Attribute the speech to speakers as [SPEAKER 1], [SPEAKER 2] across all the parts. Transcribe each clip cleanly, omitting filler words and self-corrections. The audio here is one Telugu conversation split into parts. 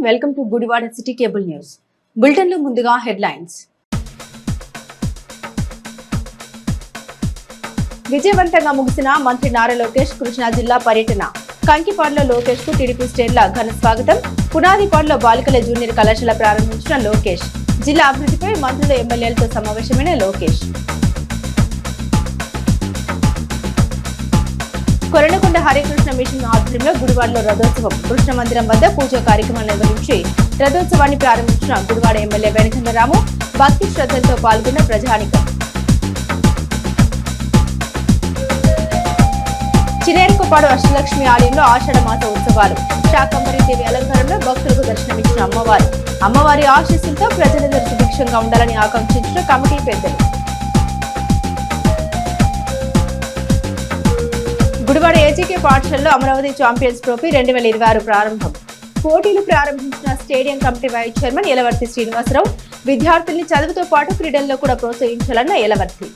[SPEAKER 1] Welcome to Gudivada city cable news bulletin లో ముందుగా హెడ్లైన్స్. విజయవంతంగా ముగిసిన మంత్రి నారా లోకేష్ కృష్ణా జిల్లా పర్యటన. కంకిపాడులో లోకేష్ కు టీడీపీ శ్రేణుల ఘన స్వాగతం. పునాదిపాడులో బాలికల జూనియర్ కళాశాల ప్రారంభించిన లోకేష్. జిల్లా అభివృద్ధిపై మంత్రులు ఎమ్మెల్యేలతో సమావేశమైన లోకేష్. కొరణకొండ హరికృష్ణ మిషన్ ఆధ్వర్యంలో గుడివాడలో రథోత్సవం. కృష్ణ మందిరం వద్ద పూజా కార్యక్రమాలు నిర్వహించి రథోత్సవాన్ని ప్రారంభించిన గుడివాడ ఎమ్మెల్యే వెనకన్న రాము భక్తి శ్రద్ధలతో పాల్గొన్న ప్రజానికం. చినేరుకుపాడు అష్టలక్ష్మి ఆలయంలో ఆషాఢ మాస ఉత్సవాలు. శాకంబరి దేవి అలంకారంలో భక్తులకు దర్శనమిచ్చిన అమ్మవారి ఆశీస్సులతో ప్రజలందరూ సుభిక్షంగా ఉండాలని ఆకాంక్షించిన కమిటీ పెద్దలు. గుడివాడ ఏజీకే పాఠశాలలో అమరావతి ఛాంపియన్స్ ట్రోఫీ 2026 ప్రారంభం. పోటీలు ప్రారంభించిన stadium committee vice chairman Yalavarthi Srinivasarao విద్యార్థుల్ని చదువుతో పాటు క్రీడల్లో కూడా ప్రోత్సహించాలన్న యలవర్తి.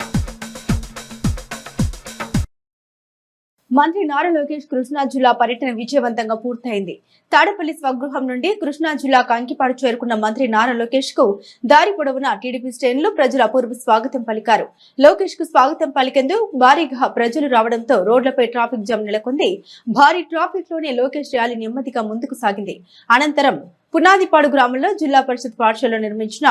[SPEAKER 1] మంత్రి నారా లోకేష్ కృష్ణా జిల్లా పర్యటన విజయవంతంగా పూర్తయింది. తాడేపల్లి స్వగృహం నుండి కృష్ణా జిల్లా కంకిపాడు చేరుకున్న మంత్రి నారా లోకేష్ కు దారి పొడవునా టీడీపీ శ్రేణులు ప్రజలు అపూర్వ స్వాగతం పలికారు. లోకేష్ కు స్వాగతం పలికేందుకు భారీగా ప్రజలు రావడంతో రోడ్లపై ట్రాఫిక్ జామ్ నెలకొంది. భారీ ట్రాఫిక్ లోనే లోకేష్ ర్యాలీ నెమ్మదిగా ముందుకు సాగింది. అనంతరం పునాదిపాడు గ్రామంలో జిల్లా పరిషత్ పాఠశాలలో నిర్మించిన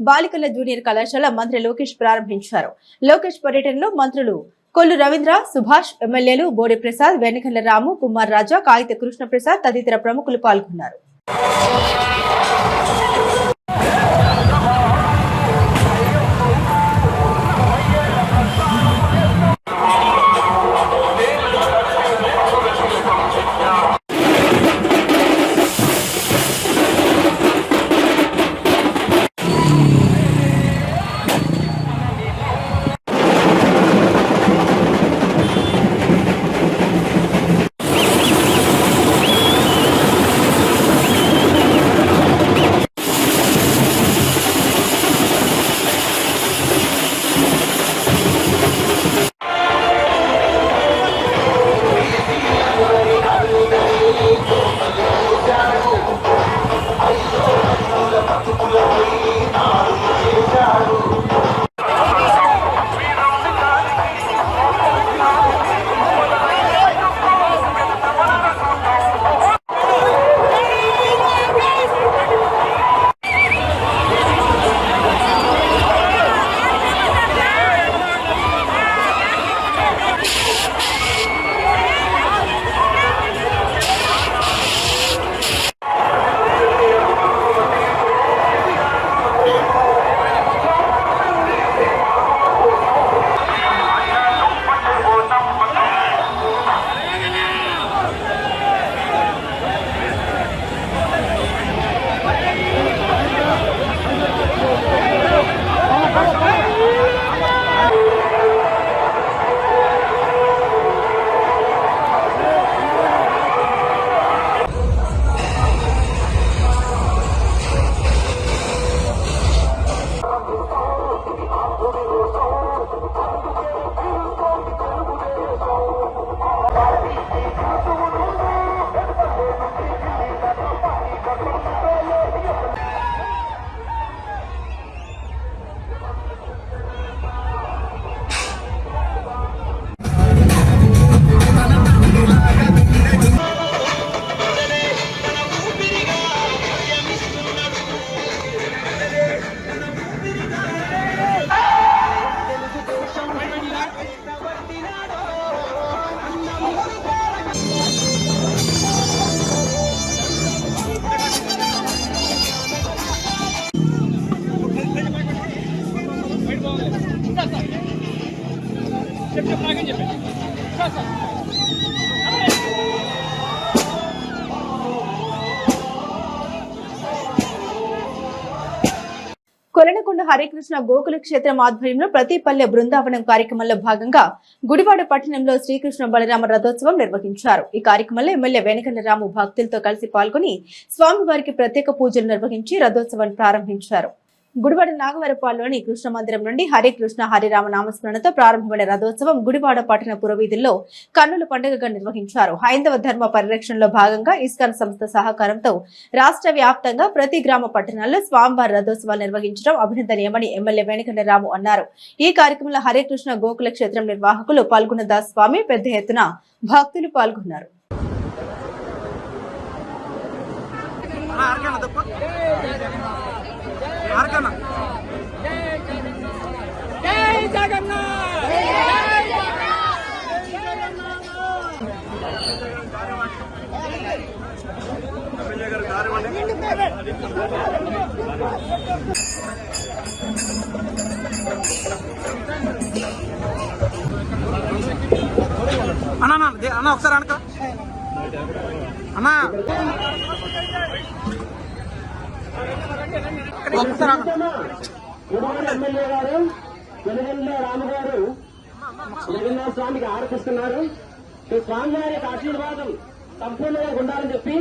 [SPEAKER 1] బాలికల జూనియర్ కళాశాల మంత్రి లోకేష్ ప్రారంభించారు. లోకేష్ పర్యటనలో మంత్రులు కొల్లు రవీంద్ర, సుభాష్, ఎమ్మెల్యేలు బోడి ప్రసాద్, వెనకల్ల రాము, కుమార్ రాజా, కాగిత కృష్ణ ప్రసాద్ తదితర ప్రముఖులు పాల్గొన్నారు. కొరణకొండ హరికృష్ణ గోకుల క్షేత్రం ఆధ్వర్యంలో ప్రతి పల్లె బృందావనం కార్యక్రమంలో భాగంగా గుడివాడ పట్టణంలో శ్రీకృష్ణ బలరామ రథోత్సవం నిర్వహించారు. ఈ కార్యక్రమంలో ఎమ్మెల్యే వెనకల్ల రాము భక్తులతో కలిసి పాల్గొని స్వామివారికి ప్రత్యేక పూజలు నిర్వహించి రథోత్సవాన్ని ప్రారంభించారు. గుడివాడ నాగవరపాల్లోని కృష్ణ మందిరం నుండి హరే కృష్ణ హరిరామ నామస్మరణతో ప్రారంభమైన రథోత్సవం గుడివాడ పట్టణ పురవీధుల్లో కన్నుల పండుగగా నిర్వహించారు. హైందవ ధర్మ పరిరక్షణలో భాగంగా ఇస్కాన్ సంస్థ సహకారంతో రాష్ట్ర వ్యాప్తంగా ప్రతి గ్రామ పట్టణాల్లో స్వామివారి రథోత్సవాలు నిర్వహించడం అభినందనీయమని ఎమ్మెల్యే వెంకటరాము అన్నారు. ఈ కార్యక్రమంలో హరే కృష్ణ గోకుల క్షేత్రం నిర్వాహకులు పాల్గొన్న దాస్ స్వామి పెద్ద ఎత్తున భక్తులు పాల్గొన్నారు.
[SPEAKER 2] అన్న ఒకసారి అనక అన్నా
[SPEAKER 3] ఎమ్మెల్యే గారు వెలుగొండ రాము గారు జగన్నాథ స్వామికి ఆర్పిస్తున్నారు. స్వామివారి యొక్క ఆశీర్వాదం సంపూర్ణంగా ఉండాలని చెప్పి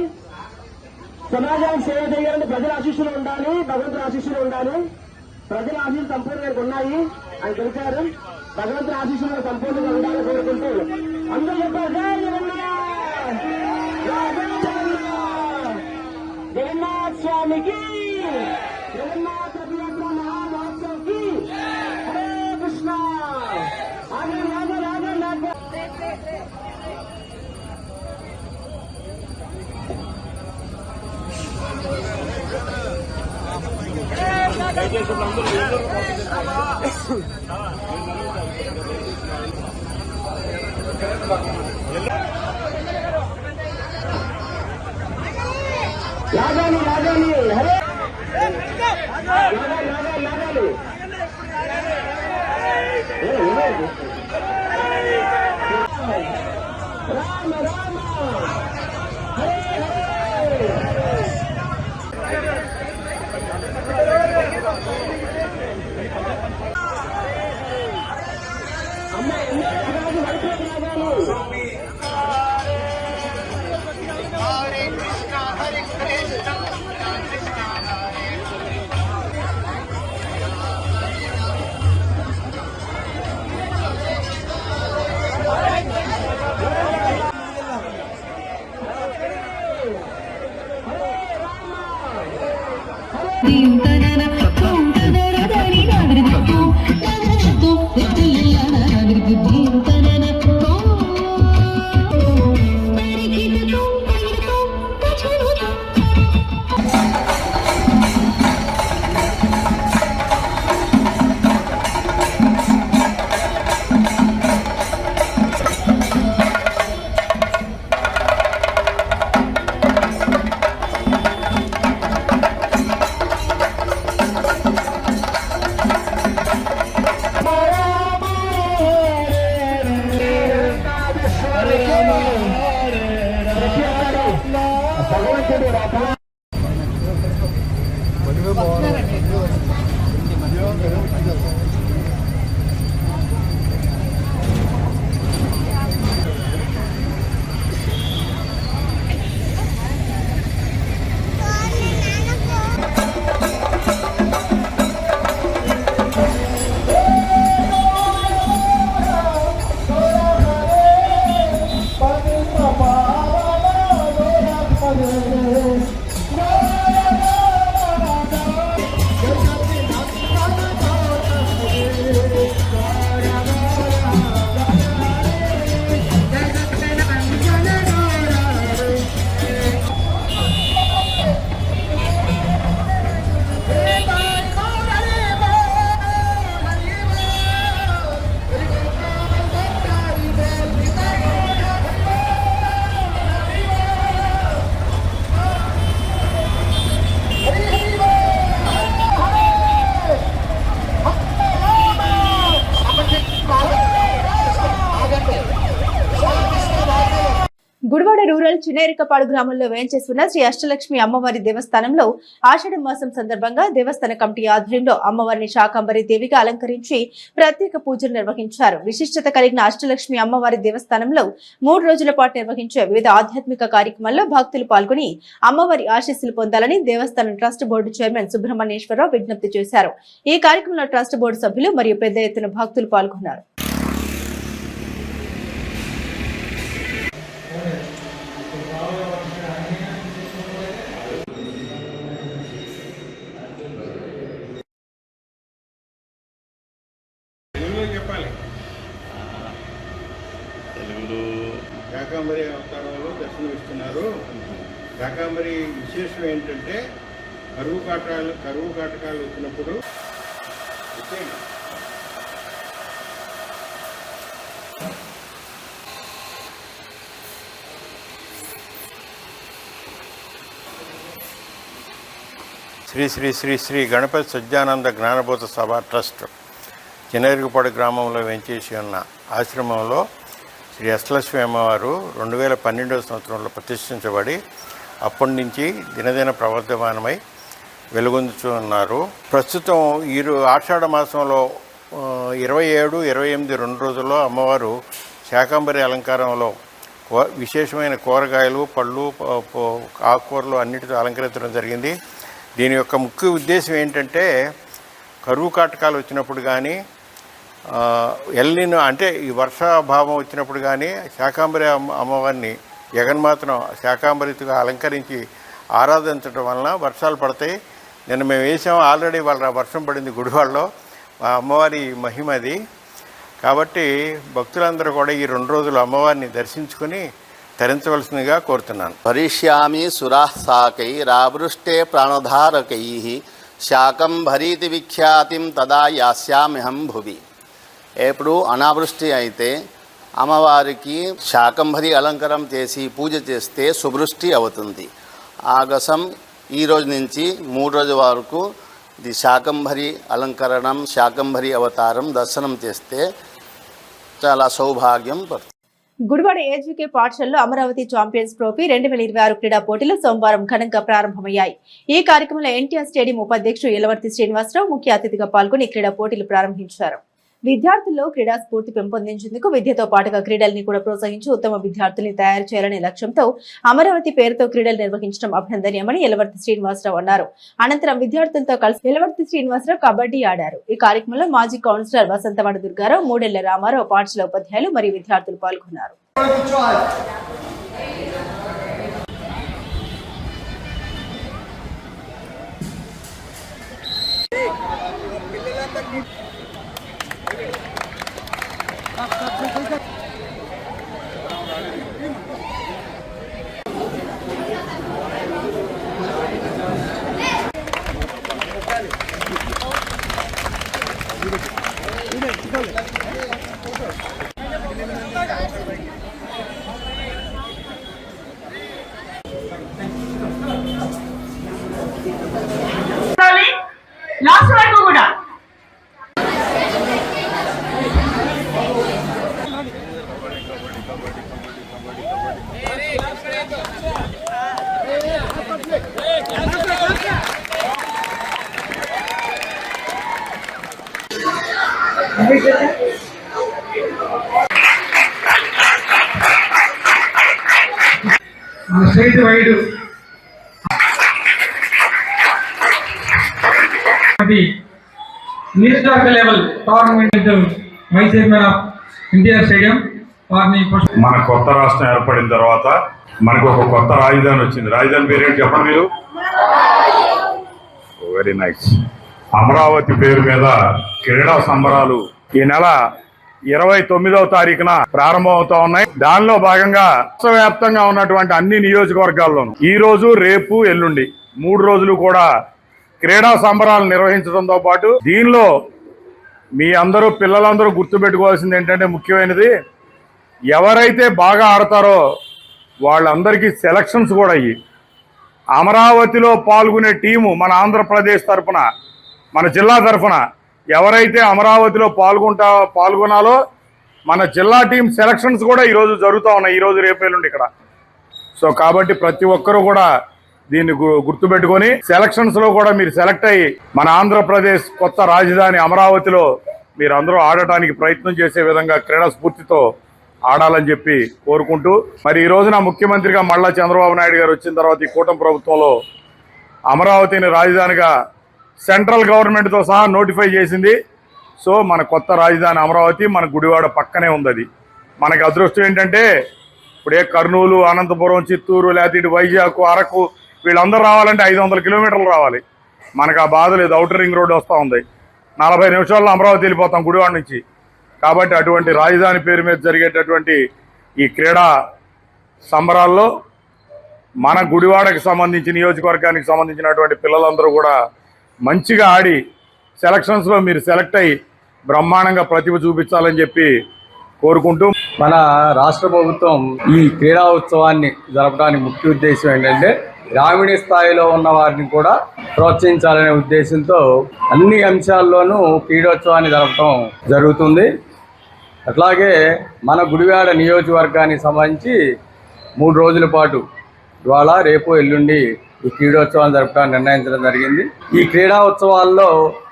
[SPEAKER 3] సమాజానికి సేవ చేయాలని ప్రజల ఆశీస్సులు ఉండాలి, భగవంతుల ఆశీస్సులు ఉండాలి. ప్రజల ఆశీస్సులు సంపూర్ణంగా ఉన్నాయి అని తెలిపారు. భగవంతుల ఆశీస్సులు సంపూర్ణంగా ఉండాలని కోరుకుంటూ అందరూ చెప్పారు జగన్నాథ స్వామికి జగన్నాథ రథయాత్ర మహామహోత్సవ్కి హరే కృష్ణ ఆగే ఆగే ఆగే ఆగే. లాగాలి లాగాలి హరే లాగాలి లాగాలి లాగాలి రామ రామ హరే హరే. అమ్మ రాగాలి రాగాలి
[SPEAKER 1] గుడివాడ రూరల్ చినేరికపాడు గ్రామంలో వేంచేస్తున్న శ్రీ అష్టలక్ష్మి అమ్మవారి దేవస్థానంలో ఆషాఢ మాసం సందర్భంగా దేవస్థాన కమిటీ ఆధ్వర్యంలో అమ్మవారిని శాకంబరి దేవిగా అలంకరించి ప్రత్యేక పూజలు నిర్వహించారు. విశిష్టత కలిగిన అష్టలక్ష్మి అమ్మవారి దేవస్థానంలో 3 రోజుల పాటు నిర్వహించే వివిధ ఆధ్యాత్మిక కార్యక్రమాల్లో భక్తులు పాల్గొని అమ్మవారి ఆశీస్సులు పొందాలని దేవస్థానం ట్రస్ట్ బోర్డు చైర్మన్ సుబ్రహ్మణ్యేశ్వరరావు విజ్ఞప్తి చేశారు. ఈ కార్యక్రమంలో ట్రస్ట్ బోర్డు సభ్యులు మరియు పెద్ద ఎత్తున భక్తులు పాల్గొన్నారు.
[SPEAKER 4] తెలుగులో శాకంబరి అవతారంలో దర్శనమిస్తున్నారు. శాకంబరి విశేషం ఏంటంటే కరువు కాటకాలు వచ్చినప్పుడు శ్రీ శ్రీ శ్రీ శ్రీ గణపతి సజ్జానంద జ్ఞానబోధ సభ ట్రస్ట్ చినేరికపాడు గ్రామంలో వెంచేసి ఉన్న ఆశ్రమంలో శ్రీ అష్టలక్ష్మి అమ్మవారు 2012వ సంవత్సరంలో ప్రతిష్ఠించబడి అప్పటి నుంచి దినదిన ప్రవర్ధమానమై వెలుగొందుతూ ఉన్నారు. ప్రస్తుతం ఈ ఆషాఢ మాసంలో 27, 28 2 రోజుల్లో అమ్మవారు శాకంబరి అలంకారంలో విశేషమైన కూరగాయలు, పళ్ళు, ఆకుకూరలు అన్నిటితో అలంకరించడం జరిగింది. దీని యొక్క ముఖ్య ఉద్దేశం ఏంటంటే కరువు కాటకాలు వచ్చినప్పుడు కానీ, ఎల్నినో అంటే ఈ వర్షాభావం వచ్చినప్పుడు కానీ శాకంబరి అమ్మవారిని జగన్మాతను శాకంబరిగా అలంకరించి ఆరాధించడం వలన వర్షాలు పడతాయి. నిన్న మేము వేసాం, ఆల్రెడీ వాళ్ళ వర్షం పడింది గుడివాడలో. ఆ అమ్మవారి మహిమది. కాబట్టి భక్తులందరూ కూడా ఈ 2 రోజులు అమ్మవారిని దర్శించుకొని తరించవలసిందిగా కోరుతున్నాను.
[SPEAKER 5] భరిష్యామి సురాసాకైరావృష్టే ప్రాణధారకై శాకంభరీతి విఖ్యాతిం తదా యాస్యామ్యహం భువి. ఎప్పుడు అనావృష్టి అయితే అమ్మవారికి శాకంభరి అలంకారం చేసి పూజ చేస్తే సువృష్టి అవుతుంది. ఆగసం ఈ రోజు నుంచి 3 రోజుల వరకు ఇది శాకంభరి అలంకరణం, శాకంభరి అవతారం దర్శనం చేస్తే చాలా సౌభాగ్యం పడుతుంది.
[SPEAKER 1] గుడివాడ ఏజీకే పాఠశాలలో అమరావతి ఛాంపియన్స్ ట్రోఫీ 2026 క్రీడా పోటీలు సోమవారం ఘనంగా ప్రారంభమయ్యాయి. ఈ కార్యక్రమంలో ఎన్టీఆర్ స్టేడియం ఉపాధ్యక్షుడు యలవర్తి శ్రీనివాసరావు ముఖ్య అతిథిగా పాల్గొని క్రీడా పోటీలు ప్రారంభించారు. విద్యార్థుల్లో క్రీడా స్ఫూర్తి పెంపొందించేందుకు విద్యతో పాటుగా క్రీడల్ని కూడా ప్రోత్సహించి ఉత్తమ విద్యార్థుల్ని తయారు చేయాలనే లక్ష్యంతో అమరావతి పేరుతో క్రీడలు నిర్వహించడం అభినందనీయమని యలవర్తి శ్రీనివాసరావు అన్నారు. అనంతరం విద్యార్థులతో కలిసి యలవర్తి శ్రీనివాసరావు కబడ్డీ ఆడారు. ఈ కార్యక్రమంలో మాజీ కౌన్సిలర్ వసంతవాడ దుర్గారావు, మూడెళ్ల రామారావు, పాఠశాల ఉపాధ్యాయులు మరియు విద్యార్థులు పాల్గొన్నారు.
[SPEAKER 6] లాస్ట్ వరకు కూడా
[SPEAKER 7] స్టేట్ వైడ్ నియోజకవర్గ level tournament vice chairman of NTR stadium వారిని
[SPEAKER 8] మన కొత్త రాష్ట్రం ఏర్పడిన తర్వాత మనకు ఒక కొత్త రాజధాని వచ్చింది. రాజధాని పేరేంటి చెప్పండి మీరు? Very nice. అమరావతి పేరు మీద క్రీడా సంబరాలు ఈ నెల 29వ తారీఖున ప్రారంభం అవుతా ఉన్నాయి. దానిలో భాగంగా రాష్ట్ర వ్యాప్తంగా ఉన్నటువంటి అన్ని నియోజకవర్గాల్లోనూ ఈ రోజు, రేపు, ఎల్లుండి 3 రోజులు కూడా క్రీడా సంబరాలు నిర్వహించడంతో పాటు దీనిలో మీ అందరూ పిల్లలందరూ గుర్తుపెట్టుకోవాల్సింది ఏంటంటే ముఖ్యమైనది, ఎవరైతే బాగా ఆడతారో వాళ్ళందరికీ సెలక్షన్స్ కూడా అయ్యి అమరావతిలో పాల్గొనే టీము మన ఆంధ్రప్రదేశ్ తరఫున, మన జిల్లా తరఫున ఎవరైతే అమరావతిలో పాల్గొనాలో మన జిల్లా టీం సెలక్షన్స్ కూడా ఈరోజు జరుగుతూ ఉన్నాయి. ఈరోజు, రేపు, ఎల్లుండి ఇక్కడ సో కాబట్టి ప్రతి ఒక్కరూ కూడా దీన్ని గుర్తుపెట్టుకొని సెలక్షన్స్ లో కూడా మీరు సెలెక్ట్ అయ్యి మన ఆంధ్రప్రదేశ్ కొత్త రాజధాని అమరావతిలో మీరు అందరూ ఆడటానికి ప్రయత్నం చేసే విధంగా క్రీడా స్ఫూర్తితో ఆడాలని చెప్పి కోరుకుంటూ, మరి ఈ రోజున ముఖ్యమంత్రిగా మళ్ళా చంద్రబాబు నాయుడు గారు వచ్చిన తర్వాత ఈ కూటమి ప్రభుత్వంలో అమరావతిని రాజధానిగా సెంట్రల్ గవర్నమెంట్తో సహా నోటిఫై చేసింది. సో మన కొత్త రాజధాని అమరావతి మన గుడివాడ పక్కనే ఉంది. అది మనకి అదృష్టం ఏంటంటే ఇప్పుడే కర్నూలు, అనంతపురం, చిత్తూరు, లేకపోతే వైజాగ్, అరకు వీళ్ళందరూ రావాలంటే 500 కిలోమీటర్లు రావాలి. మనకు ఆ బాధ లేదు. ఔటర్ రింగ్ రోడ్ వస్తూ ఉంది, 40 నిమిషాల్లో అమరావతి వెళ్ళిపోతాం గుడివాడ నుంచి. కాబట్టి అటువంటి రాజధాని పేరు మీద జరిగేటటువంటి ఈ క్రీడా సంబరాల్లో మన గుడివాడకి సంబంధించి నియోజకవర్గానికి సంబంధించినటువంటి పిల్లలందరూ కూడా మంచిగా ఆడి సెలక్షన్స్లో మీరు సెలెక్ట్ అయ్యి బ్రహ్మాండంగా ప్రతిభ చూపించాలని చెప్పి కోరుకుంటూ,
[SPEAKER 6] మన రాష్ట్ర ప్రభుత్వం ఈ క్రీడా ఉత్సవాన్ని జరపడానికి ముఖ్య ఉద్దేశం ఏంటంటే గ్రామీణ స్థాయిలో ఉన్న వారిని కూడా ప్రోత్సహించాలనే ఉద్దేశంతో అన్ని అంశాల్లోనూ క్రీడోత్సవాన్ని జరపడం జరుగుతుంది. అట్లాగే మన గుడివాడ నియోజకవర్గానికి సంబంధించి 3 రోజుల పాటు ఇవాళ, రేపు, ఎల్లుండి ఈ క్రీడోత్సవాన్ని జరపడానికి నిర్ణయించడం జరిగింది. ఈ క్రీడా ఉత్సవాల్లో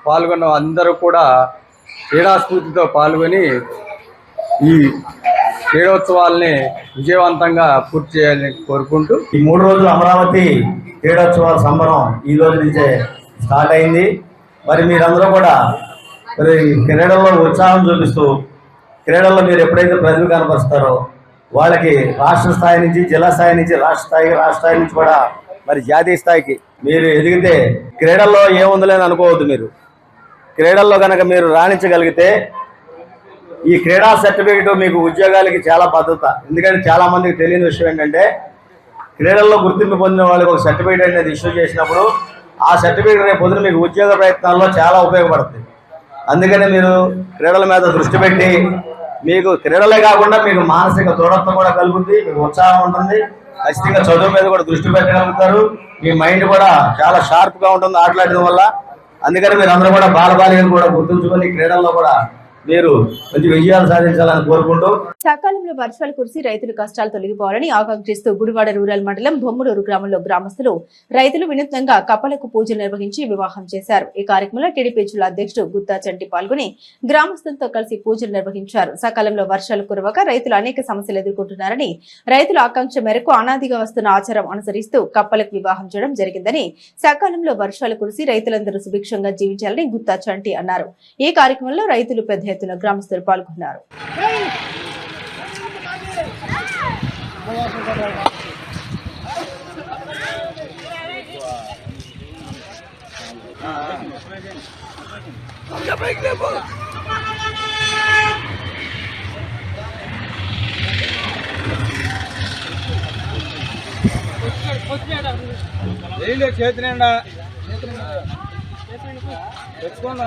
[SPEAKER 6] పాల్గొన్న అందరూ కూడా క్రీడాస్ఫూర్తితో పాల్గొని ఈ క్రీడోత్సవాల్ని విజయవంతంగా పూర్తి చేయాలని కోరుకుంటూ,
[SPEAKER 9] ఈ 3 రోజులు అమరావతి క్రీడోత్సవాల సంబరం ఈ రోజు నుంచే స్టార్ట్ అయింది. మరి మీరందరూ కూడా మరి క్రీడల్లో ఉత్సాహం చూపిస్తూ, క్రీడల్లో మీరు ఎప్పుడైతే ప్రతిభ కనపరుస్తారో వాళ్ళకి రాష్ట్ర స్థాయి నుంచి, జిల్లా స్థాయి నుంచి, రాష్ట్ర స్థాయి నుంచి కూడా మరి జాతీయ స్థాయికి మీరు ఎదిగితే, క్రీడల్లో ఏముందలేని అనుకోవద్దు. మీరు క్రీడల్లో కనుక మీరు రాణించగలిగితే ఈ క్రీడా సర్టిఫికేట్ మీకు ఉద్యోగాలకి చాలా భద్రత. ఎందుకంటే చాలా మందికి తెలియని విషయం ఏంటంటే క్రీడల్లో గుర్తింపు పొందిన వాళ్ళకి ఒక సర్టిఫికేట్ అనేది ఇష్యూ చేసినప్పుడు ఆ సర్టిఫికేట్ రేపు పొద్దున మీకు ఉద్యోగ ప్రయత్నాల్లో చాలా ఉపయోగపడుతుంది. అందుకని మీరు క్రీడల మీద దృష్టి పెట్టి, మీకు క్రీడలే కాకుండా మీకు మానసిక దృఢత్వం కూడా కలుగుతుంది, మీకు ఉత్సాహం ఉంటుంది, ఖచ్చితంగా చదువు మీద కూడా దృష్టి పెట్టగలుగుతారు, మీ మైండ్ కూడా చాలా షార్ప్గా ఉంటుంది ఆటలాడడం వల్ల. అందుకని మీరు అందరూ కూడా బాలబాలికలు కూడా గుర్తుంచుకొని క్రీడల్లో కూడా మీరు మంచి విజయాలు సాధించాలని కోరుకుంటూ,
[SPEAKER 1] సకాలంలో వర్షాలు కురిసి రైతుల కష్టాలు తొలగిపోవాలని ఆకాంక్షిస్తూ గుడివాడ రూరల్ మండలం బొమ్మలూరు గ్రామంలో గ్రామస్తులు, రైతులు వినూత్నంగా కప్పలకు పూజలు నిర్వహించి వివాహం చేశారు. ఈ కార్యక్రమంలో టీడీపీ జిల్లా అధ్యక్షుడు గుత్తా చంటి పాల్గొని గ్రామస్తులతో కలిసి పూజలు నిర్వహించారు. సకాలంలో వర్షాలు కురవక రైతులు అనేక సమస్యలు ఎదుర్కొంటున్నారని, రైతుల ఆకాంక్ష మేరకు అనాదిగా వస్తున్న ఆచారం అనుసరిస్తూ కప్పలకు వివాహం చేయడం జరిగిందని, సకాలంలో వర్షాలు కురిసి రైతులందరూ సుభిక్షంగా జీవించాలని గుత్తా చంటి అన్నారు. ఈ కార్యక్రమంలో రైతులు పెద్ద ఎత్తున గ్రామస్తులు పాల్గొన్నారు.
[SPEAKER 2] చేతి నిండా తెచ్చుకోండి.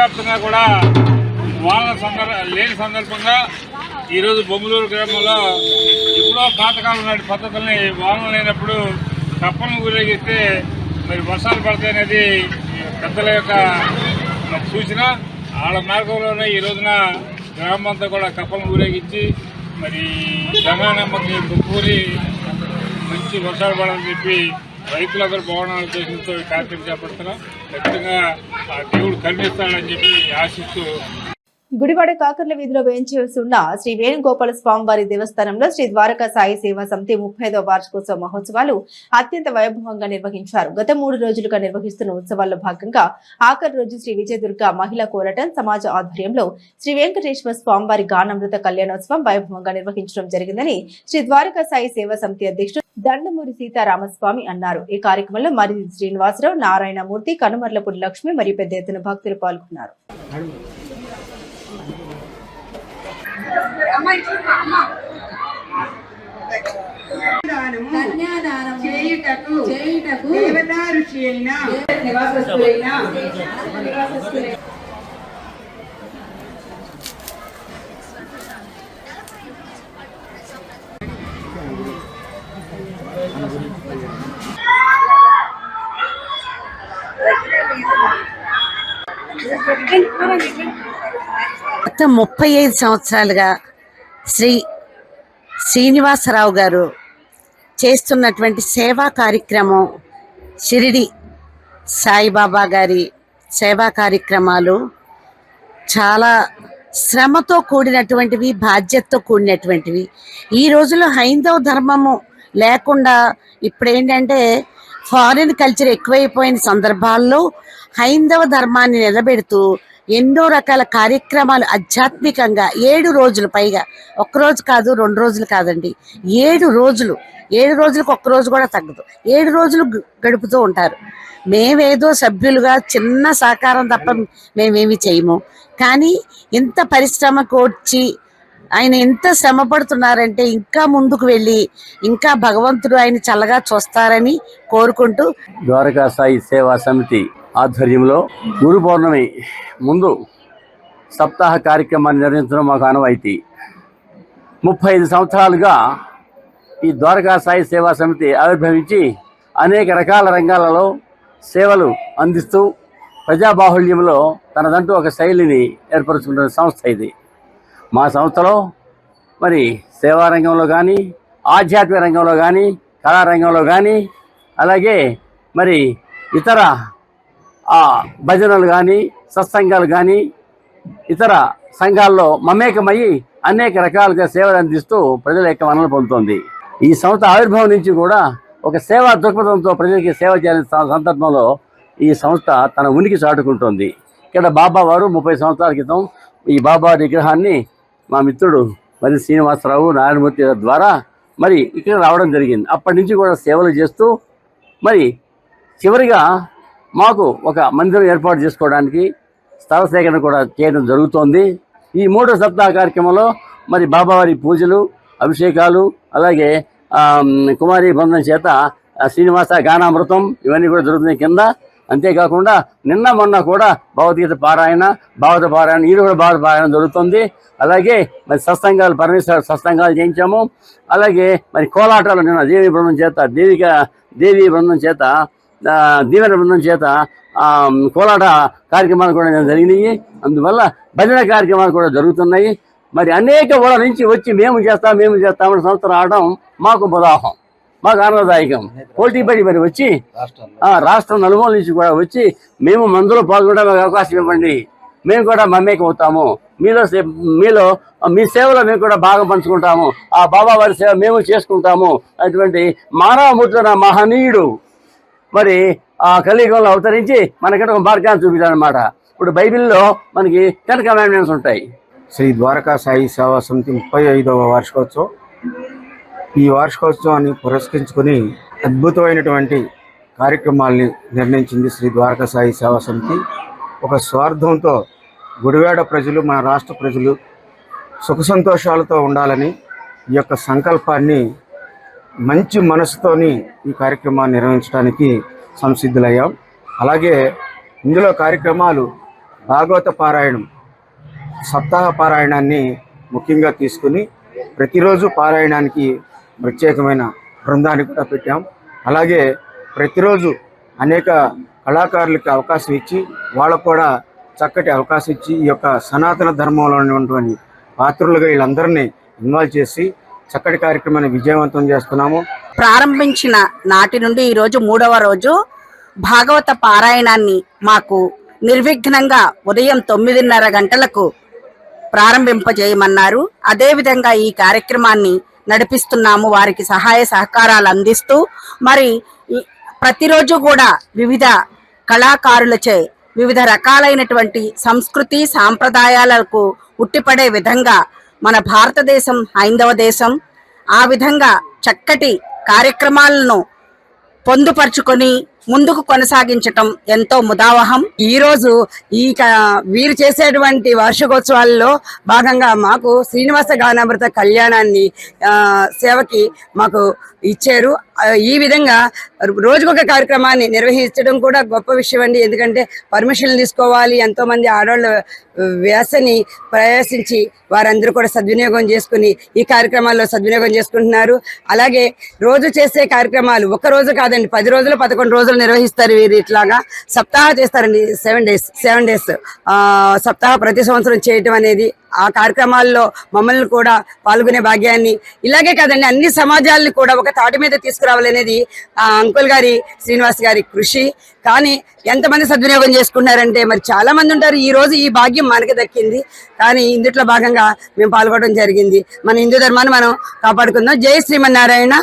[SPEAKER 2] వ్యాప్తంగా కూడా వానల లేని సందర్భంగా ఈరోజు బొమ్మలూరు గ్రామంలో ఎప్పుడో పాతకాలం నాటి పద్ధతుల్ని వానలు లేనప్పుడు కప్పలను ఊరేగిస్తే మరి వర్షాలు పడతాయనేది పెద్దల యొక్క సూచన. ఆడ మార్గంలోనే ఈ రోజున గ్రామం అంతా కూడా కప్పలను ఊరేగించి మరి జనానమ్మకి మొక్కుని మంచి వర్షాలు పడాలని చెప్పి రైతులందరూ బాగుండాలని ఉద్దేశంతో ఈ కార్యక్రమం చేపడుతున్నాం. ఖచ్చితంగా ఆ దేవుడు కరుణిస్తాడని చెప్పి ఆశిస్తూ
[SPEAKER 1] గుడివాడ కాకర్ల వీధిలో వేయించేసి ఉన్న శ్రీ వేణుగోపాల స్వామివారి దేవస్థానంలో శ్రీ ద్వారకా సాయి సేవా సమితి 35వ వార్షికోత్సవ మహోత్సవాలు అత్యంత వైభవంగా నిర్వహించారు. గత 3 రోజులుగా నిర్వహిస్తున్న ఉత్సవాల్లో భాగంగా ఆఖరి రోజు శ్రీ విజయదుర్గ మహిళా కోరటం సమాజ ఆధ్వర్యంలో శ్రీ వెంకటేశ్వర స్వామివారి గానామృత కళ్యాణోత్సవం వైభవంగా నిర్వహించడం జరిగిందని శ్రీ ద్వారకా సాయి సేవా సమితి అధ్యక్షుడు దండమూరి సీతారామస్వామి అన్నారు. ఈ కార్యక్రమంలో మరి శ్రీనివాసరావు, నారాయణమూర్తి, కనుమర్లపూడి లక్ష్మి మరియు పెద్ద ఎత్తున భక్తులు పాల్గొన్నారు.
[SPEAKER 10] గత 35 సంవత్సరాలుగా శ్రీనివాసరావు గారు చేస్తున్నటువంటి సేవా కార్యక్రమం, షిరిడి సాయిబాబా గారి సేవా కార్యక్రమాలు చాలా శ్రమతో కూడినటువంటివి, బాధ్యతతో కూడినటువంటివి. ఈ రోజుల్లో హైందవ ధర్మము లేకుండా ఇప్పుడేంటంటే ఫారిన్ కల్చర్ ఎక్కువైపోయిన సందర్భాల్లో హైందవ ధర్మాన్ని నిలబెడుతూ ఎన్నో రకాల కార్యక్రమాలు ఆధ్యాత్మికంగా 7 రోజులు పైగా, ఒక్కరోజు కాదు 2 రోజులు కాదండి, 7 రోజులు, 7 రోజులకు ఒక్క రోజు కూడా తగ్గదు, 7 రోజులు గడుపుతూ ఉంటారు. మేమేదో సభ్యులుగా చిన్న సహకారం తప్ప మేమేమి చేయము. కానీ ఇంత పరిశ్రమ కోర్చి ఆయన ఎంత శ్రమ పడుతున్నారంటే ఇంకా ముందుకు వెళ్ళి ఇంకా భగవంతుడు ఆయన చల్లగా చూస్తారని కోరుకుంటూ
[SPEAKER 9] ద్వారకా సాయి సేవా సమితి ఆధ్వర్యంలో గురు పౌర్ణమి ముందు సప్తాహ కార్యక్రమాన్ని నిర్వహించడం మాకు ఆనవాయితీ. 35 సంవత్సరాలుగా ఈ ద్వారకా సాయి సేవా సమితి ఆవిర్భవించి అనేక రకాల రంగాలలో సేవలు అందిస్తూ ప్రజాబాహుళ్యంలో తనదంటూ ఒక శైలిని ఏర్పరచుకున్న సంస్థ ఇది. మా సంస్థలో మరి సేవా రంగంలో కానీ, ఆధ్యాత్మిక రంగంలో కానీ, కళారంగంలో కానీ, అలాగే మరి ఇతర భజనలు కానీ, సత్సంగాలు కానీ, ఇతర సంఘాల్లో మమేకమయ్యి అనేక రకాలుగా సేవలు అందిస్తూ ప్రజల యొక్క మన్ననలు పొందుతోంది. ఈ సంస్థ ఆవిర్భావం నుంచి కూడా ఒక సేవా దృక్పథంతో ప్రజలకి సేవ చేయాల్సిన సందర్భంలో ఈ సంస్థ తన ఉనికి చాటుకుంటోంది. ఇక్కడ బాబా వారు 30 సంవత్సరాల క్రితం ఈ బాబా విగ్రహాన్ని మా మిత్రుడు మరి శ్రీనివాసరావు, నారాయణమూర్తి ద్వారా మరి ఇక్కడ రావడం జరిగింది. అప్పటి నుంచి కూడా సేవలు చేస్తూ మరి చివరిగా మాకు ఒక మందిరం ఏర్పాటు చేసుకోవడానికి స్థల సేకరణ కూడా చేయడం జరుగుతోంది. ఈ 3వ సప్తాహ కార్యక్రమంలో మరి బాబావారి పూజలు, అభిషేకాలు, అలాగే కుమారి బృందం చేత శ్రీనివాస గానామృతం ఇవన్నీ కూడా జరుగుతున్నాయి కింద. అంతేకాకుండా నిన్న మొన్న కూడా భగవద్గీత పారాయణ, భాగవత పారాయణ, ఇది కూడా భాగవత పారాయణ జరుగుతుంది. అలాగే మరి సత్సంగాలు, పరమేశ్వర సత్సంగాలు చేయించాము. అలాగే మరి కోలాటాలు నిన్న దేవి బృందం చేత దేవి బృందం చేత దీవెన బృందం చేత కోలాట కార్యక్రమాలు కూడా జరిగినాయి. అందువల్ల భజన కార్యక్రమాలు కూడా జరుగుతున్నాయి. మరి అనేక ఊళ్ళ నుంచి వచ్చి మేము చేస్తామని సంవత్సరం ఆడడం మాకు ఉదాహం, మాకు ఆనందదాయకం. పోటీపడి మరి వచ్చి రాష్ట్రం నలుమూల నుంచి కూడా వచ్చి మేము మందులో పాల్గొనడానికి అవకాశం ఇవ్వండి, మేము కూడా మమేకం అవుతాము, మీలో మీ సేవలో మేము కూడా భాగం పంచుకుంటాము, ఆ బాబా వారి సేవ మేము చేసుకుంటాము అటువంటి మానవమూర్తున్న మహనీయుడు మరి ఆ కలియుగంలో అవతరించి మనకి ఒక మార్గాన్ని చూపించాలన్నమాట. ఇప్పుడు బైబిల్లో మనకి 10 కమాండ్మెంట్స్ ఉంటాయి.
[SPEAKER 11] శ్రీ ద్వారకా సాయి సేవా సమితి 35వ వార్షికోత్సవం. ఈ వార్షికోత్సవాన్ని పురస్కరించుకొని అద్భుతమైనటువంటి కార్యక్రమాల్ని నిర్ణయించింది శ్రీ ద్వారకా సాయి సేవా సమితి. ఒక స్వార్థంతో గుడివాడ ప్రజలు, మన రాష్ట్ర ప్రజలు సుఖ సంతోషాలతో ఉండాలని ఈ యొక్క సంకల్పాన్ని మంచి మనసుతోని ఈ కార్యక్రమాన్ని నిర్వహించడానికి సంసిద్ధులయ్యాం. అలాగే ఇందులో కార్యక్రమాలు భాగవత పారాయణం సప్తాహ పారాయణాన్ని ముఖ్యంగా తీసుకుని ప్రతిరోజు పారాయణానికి ప్రత్యేకమైన బృందాన్ని కూడా పెట్టాం. అలాగే ప్రతిరోజు అనేక కళాకారులకి అవకాశం ఇచ్చి వాళ్ళకు కూడా చక్కటి అవకాశం ఇచ్చి ఈ యొక్క సనాతన ధర్మంలో ఉన్నటువంటి పాత్రులుగా వీళ్ళందరినీ ఇన్వాల్వ్ చేసి చక్కటి కార్యక్రమాన్ని విజయవంతం చేస్తున్నాము.
[SPEAKER 10] ప్రారంభించిన నాటి నుండి ఈరోజు 3వ రోజు భాగవత పారాయణాన్ని మాకు నిర్విఘ్నంగా ఉదయం 9:30 గంటలకు ప్రారంభింపజేయమన్నారు. అదేవిధంగా ఈ కార్యక్రమాన్ని నడిపిస్తున్నాము. వారికి సహాయ సహకారాలు అందిస్తూ మరి ప్రతిరోజు కూడా వివిధ కళాకారులచే వివిధ రకాలైనటువంటి సంస్కృతి సాంప్రదాయాలకు ఉట్టిపడే విధంగా మన భారతదేశం హైందవ దేశం ఆ విధంగా చక్కటి కార్యక్రమాలను పొందుపరుచుకొని ముందుకు కొనసాగించటం ఎంతో ముదావహం. ఈరోజు వీరు చేసేటువంటి వార్షికోత్సవాల్లో భాగంగా మాకు శ్రీనివాస గానామృత కళ్యాణాన్ని సేవకి మాకు ఇచ్చారు. ఈ విధంగా రోజుకొక కార్యక్రమాన్ని నిర్వహించడం కూడా గొప్ప విషయం అండి. ఎందుకంటే పర్మిషన్లు తీసుకోవాలి, ఎంతోమంది ఆడవాళ్ళు వ్యాసని ప్రయాసించి వారందరూ కూడా సద్వినియోగం చేసుకుని ఈ కార్యక్రమాల్లో సద్వినియోగం చేసుకుంటున్నారు. అలాగే రోజు చేసే కార్యక్రమాలు ఒక రోజు కాదండి, 10 రోజులు 11 రోజులు నిర్వహిస్తారు. వీరు ఇట్లాగా సప్తాహ చేస్తారండి. 7 డేస్ సప్తాహ ప్రతి సంవత్సరం చేయటం అనేది ఆ కార్యక్రమాల్లో మమ్మల్ని కూడా పాల్గొనే భాగ్యాన్ని ఇలాగే కాదండి అన్ని సమాజాలను కూడా ఒక తాటి మీద తీసుకురావాలనేది అంకుల్ గారి శ్రీనివాస్ గారి కృషి. కానీ ఎంతమంది సద్వినియోగం చేసుకుంటున్నారంటే మరి చాలా మంది ఉంటారు. ఈ రోజు ఈ భాగ్యం మనకి దక్కింది. కానీ ఇందులో భాగంగా మేము పాల్గొనడం జరిగింది. మన హిందూ ధర్మాన్ని మనం కాపాడుకుందాం. జై శ్రీమన్నారాయణ.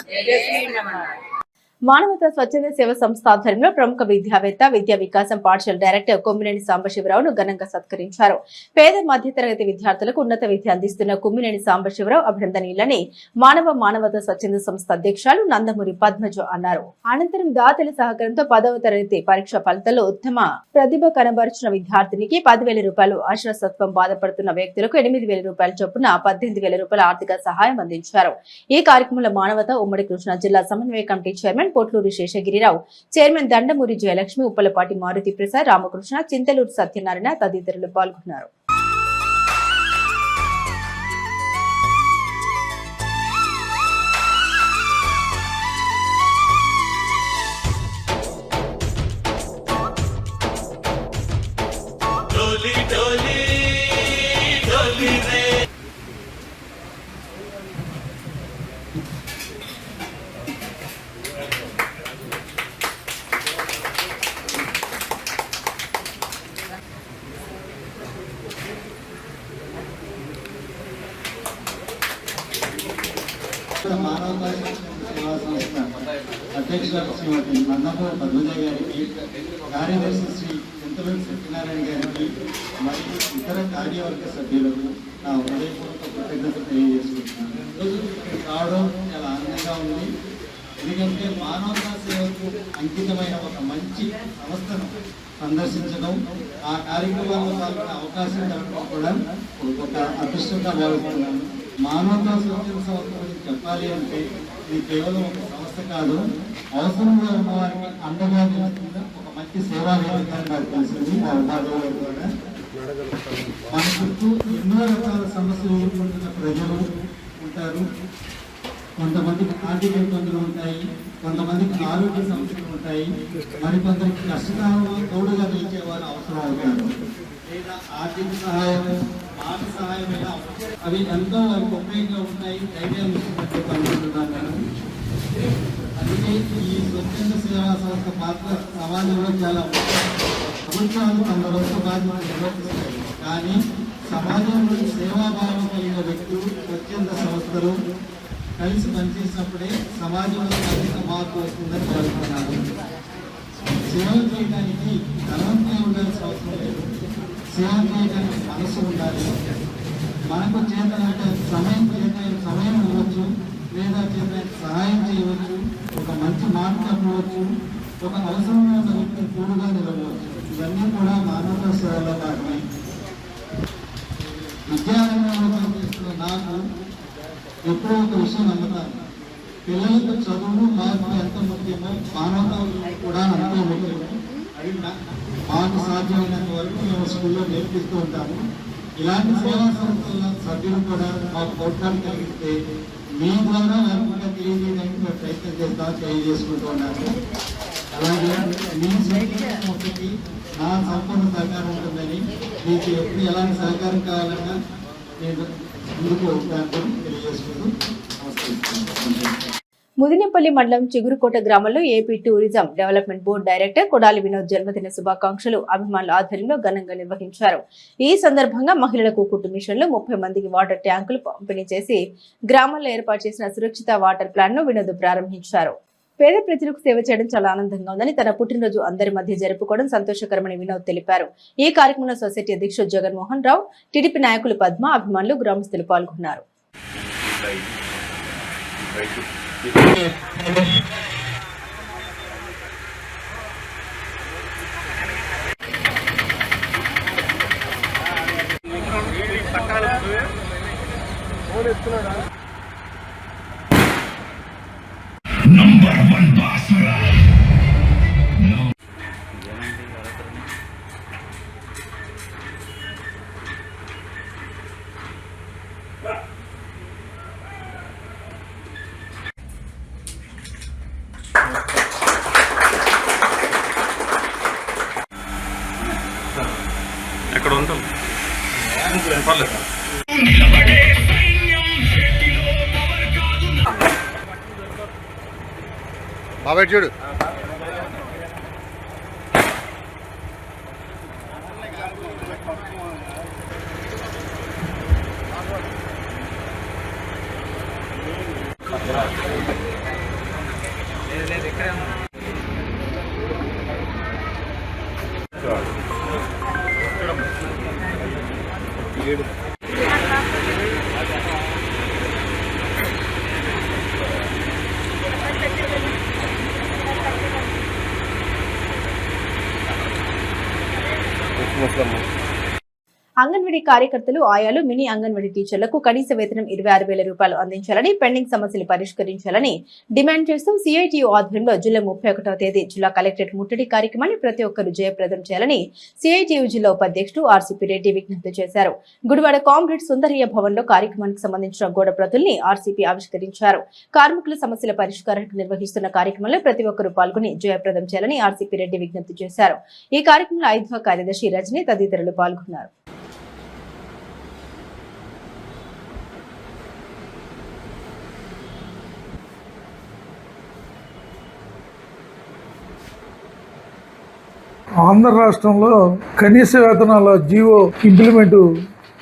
[SPEAKER 1] మానవతా స్వచ్ఛంద సేవ సంస్థ ఆధ్వర్యంలో ప్రముఖ విద్యావేత్త విద్యా వికాసం పాఠశాల డైరెక్టర్ కొమ్మినేని సాంబశివరావును ఘనంగా సత్కరించారు. పేద మధ్యతరగతి విద్యార్థులకు ఉన్నత విద్య అందిస్తున్న కొమ్మినేని సాంబశివరావు అభినందనీయులని మానవతా స్వచ్ఛంద సంస్థ అధ్యక్షులు నందమూరి పద్మజ అన్నారు. అనంతరం దాతల సహకారంతో 10వ తరగతి పరీక్ష ఫలితాల్లో ఉత్తమ ప్రతిభ కనబరిచిన విద్యార్థినికి 10,000 రూపాయలు, అశ్వసత్వం బాధపడుతున్న వ్యక్తులకు 8,000 రూపాయల చొప్పున 18,000 రూపాయల ఆర్థిక సహాయం అందించారు. ఈ కార్యక్రమంలో మానవతా ఉమ్మడి కృష్ణా జిల్లా సమన్వయ committee chairman Potluri Seshagirirao, chairman Dandamuri Jayalakshmi, Uppalapati Maruthi Prasad, Ramakrishna, Chintaluru Satyanarayana తదితరులు పాల్గొన్నారు.
[SPEAKER 12] మానవతా సేవా సంస్థ అధ్యక్షురాలు శ్రీమతి నందమూరి పద్మజ గారికి, కార్యదర్శి శ్రీ చింతలూరు సత్యనారాయణ గారికి మరియు ఇతర కార్యవర్గ సభ్యులకు నా హృదయపూర్వక కృతజ్ఞతలు తెలియజేసుకుంటున్నాను. ఈరోజు ఇక్కడికి రావడం చాలా ఆనందంగా ఉంది. ఎందుకంటే మానవతా సేవకు అంకితమైన ఒక మంచి సంస్థను సందర్శించడం, ఆ కార్యక్రమాల్లో పాల్గొనే అవకాశం దొరకడం కూడా ఒక అదృష్టంగా భావిస్తున్నాను. మానవతా స్వచ్ఛంద సంస్థ గురించి చెప్పాలి అంటే ఇది కేవలం ఒక సంస్థ కాదు, అవసరంగా ఉన్న వారికి అండగా నిలుస్తున్న ఒక మంచి సేవా వేదిక నాకు తెలిసింది. మా ఉపాధ్యాయులు కూడా మన చుట్టూ ఎన్నో రకాల సమస్యలు ఎదుర్కొంటున్న ప్రజలు ఉంటారు. కొంతమందికి ఆర్థిక ఇబ్బందులు ఉంటాయి, కొంతమందికి ఆరోగ్య సమస్యలు ఉంటాయి, మరికొందరికి కష్టకాలంలో తోడుగా నిలిచే వారు అవసరం అవుతారు. లేదా ఆర్థిక సహాయం, మాట సహాయమైన అవి ఎంతో వారికి ఉపయోగంగా ఉంటాయి. ధైర్యాన్ని ఇచ్చినట్టు అనుకుంటున్నాను నేను. అందుకే ఈ స్వచ్ఛంద సేవా సంస్థ పాత్ర సమాజంలో చాలా ప్రభుత్వాలు తమ రోజు బాధ్యతలు నిర్వర్తిస్తాయి. కానీ సమాజంలో సేవాభావం కలిగిన వ్యక్తులు, స్వచ్ఛంద సంస్థలు కలిసి పనిచేసినప్పుడే సమాజంలో అధిక మార్పు వస్తుందని కోరుతున్నాను. సేవ చేయడానికి ధనవంతులే ఉండాల్సిన అవసరం లేదు, సేవ చేయడానికి మనసు ఉండాలి. మనకు చేతనంటే సమయం ఇవ్వచ్చు, లేదా చేత సహాయం చేయవచ్చు, ఒక మంచి మాట చెప్పవచ్చు, ఒక అవసరమైన వ్యక్తిని తోడుగా నిలవచ్చు. ఇవన్నీ కూడా మానవతా సేవలో భాగమే. విద్యారంగంలో పనిచేస్తున్న నాకు ఎప్పుడో ఒక విషయం నమ్ముతాను. పిల్లలకు చదువు మార్పు ఎంత ముఖ్యమో మానవత కూడా అంతే ముఖ్యం. అది మాకు సాధ్యమైనంత వరకు మేము స్కూల్లో నేర్పిస్తూ ఉంటాము. ఇలాంటి సేవా సంస్థల సభ్యులు కూడా మాకు ప్రోత్సాహం కలిగిస్తే మీ ద్వారా వారికి తెలియజేయడానికి మేము ప్రయత్నం చేస్తామని తెలియజేసుకుంటూ ఉన్నాము. అలాగే మీ సంస్థకి నా సంపూర్ణ సహకారం ఉంటుందని, మీకు ఎప్పుడు ఎలాంటి సహకారం కావాలన్నా నేను ముందుకు ఉంటానని తెలియజేసుకుంటూ నమస్కరిస్తున్నాను.
[SPEAKER 1] ముదినేపల్లి మండలం చిగురుకోట గ్రామంలో AP tourism development board director Kodali Vinod జన్మదిన శుభాకాంక్షలు అభిమానుల ఆధ్వర్యంలో ఘనంగా నిర్వహించారు. ఈ సందర్భంగా మహిళలకు కుట్టు మిషన్లు 30 మందికి వాటర్ ట్యాంకులు పంపిణీ చేసి గ్రామంలో ఏర్పాటు చేసిన సురక్షిత వాటర్ ప్లాంట్ ను వినోద్ ప్రారంభించారు. పేద ప్రజలకు సేవ చేయడం చాలా ఆనందంగా ఉందని, తన పుట్టినరోజు అందరి మధ్య జరుపుకోవడం సంతోషకరమని వినోద్ తెలిపారు. ఈ కార్యక్రమంలో సొసైటీ అధ్యక్షుడు జగన్మోహన్ రావు, టీడీపీ నాయకులు పద్మ, అభిమానులు, గ్రామస్తులు పాల్గొన్నారు.
[SPEAKER 13] ఎక్కడ ఉంటాం బాబాయ్ చూడు.
[SPEAKER 1] అంగన్వాడీ కార్యకర్తలు, ఆయాలు, మినీ అంగన్వాడీ టీచర్లకు కనీస వేతనం 26,000 రూపాయలు అందించాలని, పెండింగ్ సమస్యలు పరిష్కరించాలని డిమాండ్ చేస్తూ సిఐటియు ఆధ్వర్యంలో జూలై 31వ తేదీ జిల్లా కలెక్టరేట్ ముట్టడి కార్యక్రమాన్ని ప్రతి ఒక్కరూ జయప్రదం చేయాలని సిఐటియు జిల్లా ఉపాధ్యక్షుడు ఆర్సీపీ రెడ్డి విజ్ఞప్తి చేశారు. గుడివాడ కామ్రేడ్ సుందరయ్య భవన్ లో కార్యక్రమానికి సంబంధించిన గోడ ప్రతుల్ని ఆర్సీపీ ఆవిష్కరించారు. కార్మికుల సమస్యల పరిష్కారానికి నిర్వహిస్తున్న కార్యక్రమంలో ప్రతి ఒక్కరూ పాల్గొని జయప్రదం చేయాలని ఆర్సీపీ రెడ్డి విజ్ఞప్తి చేశారు. ఈ కార్యక్రమంలో 5వ కార్యదర్శి రజని తదితరులు పాల్గొన్నారు.
[SPEAKER 14] ఆంధ్ర రాష్ట్రంలో కనీస వేతనాల జీవో ఇంప్లిమెంట్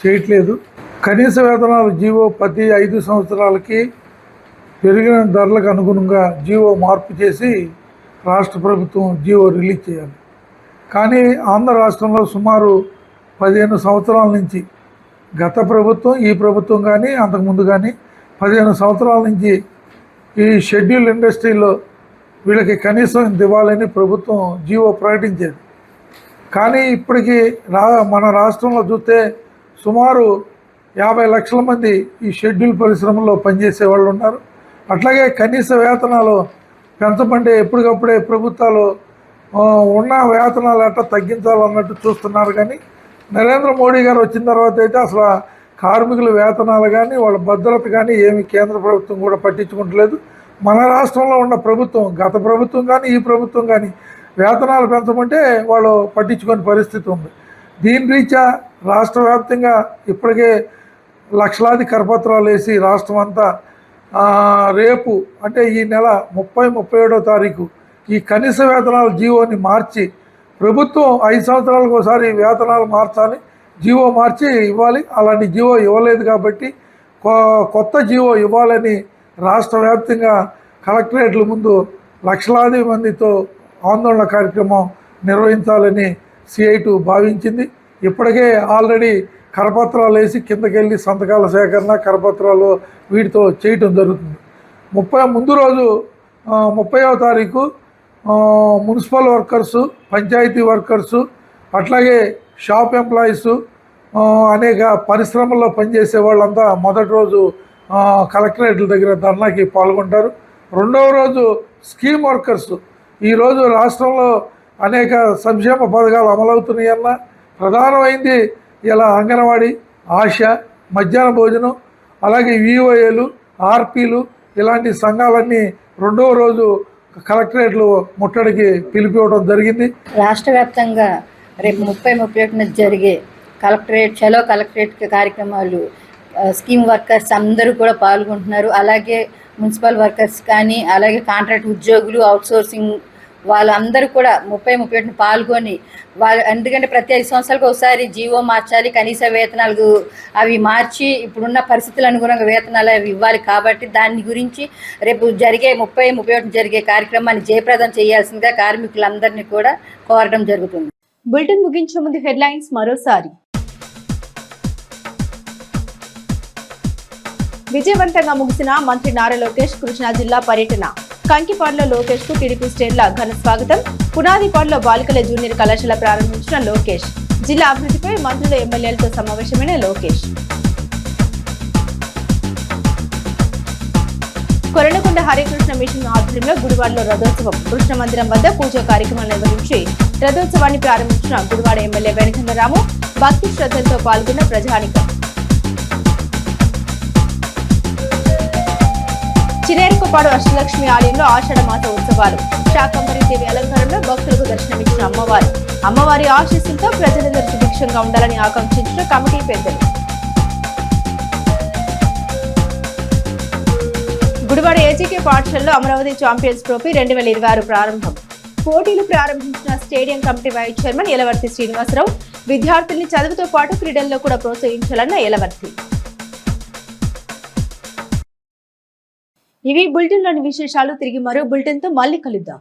[SPEAKER 14] చేయట్లేదు. కనీస వేతనాల జీవో ప్రతి 5 సంవత్సరాలకి పెరిగిన ధరలకు అనుగుణంగా జీవో మార్పు చేసి రాష్ట్ర ప్రభుత్వం జీవో రిలీజ్ చేయాలి. కానీ ఆంధ్ర రాష్ట్రంలో సుమారు 15 సంవత్సరాల నుంచి గత ప్రభుత్వం, ఈ ప్రభుత్వం కానీ అంతకుముందు కానీ 15 సంవత్సరాల నుంచి ఈ షెడ్యూల్ ఇండస్ట్రీలో వీళ్ళకి కనీసం ఇంత ఇవ్వాలని ప్రభుత్వం జీవో ప్రకటించేది. కానీ ఇప్పటికీ మన రాష్ట్రంలో చూస్తే సుమారు 50 లక్షల మంది ఈ షెడ్యూల్ పరిశ్రమలో పనిచేసే వాళ్ళు ఉన్నారు. అట్లాగే కనీస వేతనాలు పెంచమంటే ఎప్పటికప్పుడే ప్రభుత్వాలు ఉన్న వేతనాలు అట్లా తగ్గించాలన్నట్టు చూస్తున్నారు. కానీ నరేంద్ర మోడీ గారు వచ్చిన తర్వాత అయితే అసలు కార్మికుల వేతనాలు కానీ వాళ్ళ భద్రత కానీ ఏమి కేంద్ర ప్రభుత్వం కూడా పట్టించుకుంటలేదు. మన రాష్ట్రంలో ఉన్న ప్రభుత్వం, గత ప్రభుత్వం కానీ ఈ ప్రభుత్వం కానీ వేతనాలు పెంచమంటే వాళ్ళు పట్టించుకునే పరిస్థితి ఉంది. దీని రీత్యా రాష్ట్ర వ్యాప్తంగా ఇప్పటికే లక్షలాది కరపత్రాలు వేసి రాష్ట్రం అంతా రేపు అంటే ఈ నెల 30-31వ తారీఖు ఈ కనీస వేతనాల జీవోని మార్చి ప్రభుత్వం 5 సంవత్సరాలకు ఒకసారి వేతనాలు మార్చాలి, జీవో మార్చి ఇవ్వాలి. అలాంటి జీవో ఇవ్వలేదు కాబట్టి కొత్త జీవో ఇవ్వాలని రాష్ట్ర వ్యాప్తంగా కలెక్టరేట్ల ముందు లక్షలాది మందితో ఆందోళన కార్యక్రమం నిర్వహించాలని సిఐటు భావించింది. ఇప్పటికే ఆల్రెడీ కరపత్రాలు వేసి కిందకెళ్ళి సంతకాల సేకరణ, కరపత్రాలు వీటితో చేయటం జరుగుతుంది. ముందు రోజు 30వ తారీఖు మున్సిపల్ వర్కర్సు, పంచాయతీ వర్కర్సు, అట్లాగే షాప్ ఎంప్లాయీసు, అనేక పరిశ్రమల్లో పనిచేసే వాళ్ళంతా మొదటి రోజు కలెక్టరేట్ల దగ్గర ధర్నాకి పాల్గొంటారు. రెండవ రోజు స్కీమ్ వర్కర్స్, ఈరోజు రాష్ట్రంలో అనేక సంక్షేమ పథకాలు అమలవుతున్నాయన్న ప్రధానమైంది ఇలా అంగన్వాడీ, ఆశ, మధ్యాహ్న భోజనం, అలాగే విఓఏలు, ఆర్పీలు ఇలాంటి సంఘాలన్నీ రెండవ రోజు కలెక్టరేట్లు ముట్టడికి పిలిపివ్వడం జరిగింది.
[SPEAKER 15] రాష్ట్ర వ్యాప్తంగా రేపు 30-31 జరిగే చలో కలెక్టరేట్ కార్యక్రమాలు స్కీమ్ వర్కర్స్ అందరూ కూడా పాల్గొంటున్నారు. అలాగే మున్సిపల్ వర్కర్స్ కానీ, అలాగే కాంట్రాక్ట్ ఉద్యోగులు, అవుట్సోర్సింగ్ వాళ్ళందరూ కూడా 30-31 పాల్గొని ఎందుకంటే ప్రతి 5 సంవత్సరాలకు ఒకసారి జీవో మార్చాలి, కనీస వేతనాలు అవి మార్చి ఇప్పుడున్న పరిస్థితుల అనుగుణంగా వేతనాలు అవి ఇవ్వాలి. కాబట్టి దాని గురించి రేపు జరిగే 30-31 జరిగే కార్యక్రమాన్ని జయప్రదం చేయాల్సిందిగా కార్మికులందరినీ కూడా కోరడం జరుగుతుంది.
[SPEAKER 1] బులెటిన్ ముగించే ముందు హెడ్లైన్స్ మరోసారి. విజయవంతంగా ముగిసిన మంత్రి నారా లోకేష్ కృష్ణా జిల్లా పర్యటన. కంకిపాడులో లోకేష్ కు టీడీపీ శ్రేణుల ఘన స్వాగతం. పునాదిపాడులో బాలికల జూనియర్ కళాశాల ప్రారంభించిన లోకేష్. జిల్లా అభివృద్ధిపై మంత్రులు, ఎమ్మెల్యేలతో సమావేశమైన లోకేష్. కొరణకొండ హరికృష్ణ మిషన్ ఆధ్వర్యంలో గుడివాడలో రథోత్సవం. కృష్ణ మందిరం వద్ద పూజా కార్యక్రమాలు నిర్వహించి రథోత్సవాన్ని ప్రారంభించిన గుడివాడ ఎమ్మెల్యే వెంకటరాము. భక్తి శ్రద్ధలతో పాల్గొన్న ప్రజానికం. చినేరుకుపాడు అష్టలక్ష్మి ఆలయంలో ఆషాఢ మాస ఉత్సవాలు. శాకంబరి దేవి అలంకారంలో భక్తులకు దర్శనమిచ్చిన అమ్మవారు. అమ్మవారి ఆశీస్సులతో ప్రజలందరూ సుభిక్షంగా ఉండాలని ఆకాంక్షించిన కమిటీ పెద్దలు. గుడివాడ ఏజీకే పాఠశాలలో అమరావతి ఛాంపియన్స్ ట్రోఫీ 2026 ప్రారంభం. పోటీలు ప్రారంభించిన stadium committee vice chairman Yalavarthi Srinivasarao. విద్యార్థుల్ని చదువుతో పాటు క్రీడల్లో కూడా ప్రోత్సహించాలన్న యలవర్తి. ఇవి బులెటిన్లోని విశేషాలు. తిరిగి మరో బులెటిన్తో మళ్ళీ కలుద్దాం.